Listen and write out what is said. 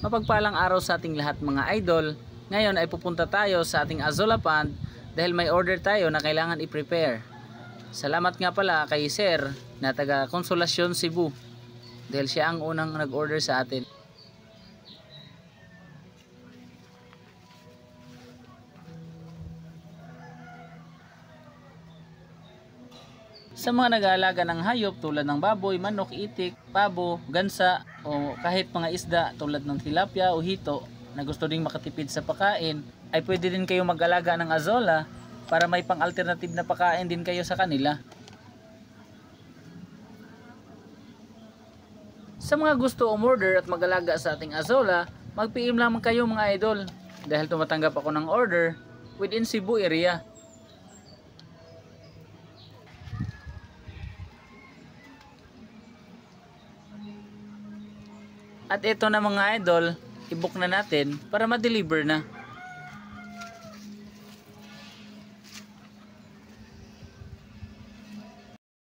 Mapagpalang araw sa ating lahat mga idol. Ngayon ay pupunta tayo sa ating Azolla Pond dahil may order tayo na kailangan i-prepare. Salamat nga pala kay Sir na taga Consolacion, Cebu dahil siya ang unang nag-order sa atin. Sa mga nag-aalaga ng hayop tulad ng baboy, manok, itik, pabo, gansa o kahit mga isda tulad ng tilapia o hito na gusto ding makatipid sa pagkain, ay pwede din kayo mag-alaga ng Azolla para may pang-alternative na pagkain din kayo sa kanila. Sa mga gusto umorder at mag-alaga sa ating Azolla, mag-PM lamang kayo mga idol dahil tumatanggap ako ng order within Cebu area. At ito na mga idol, i-book na natin para ma-deliver na.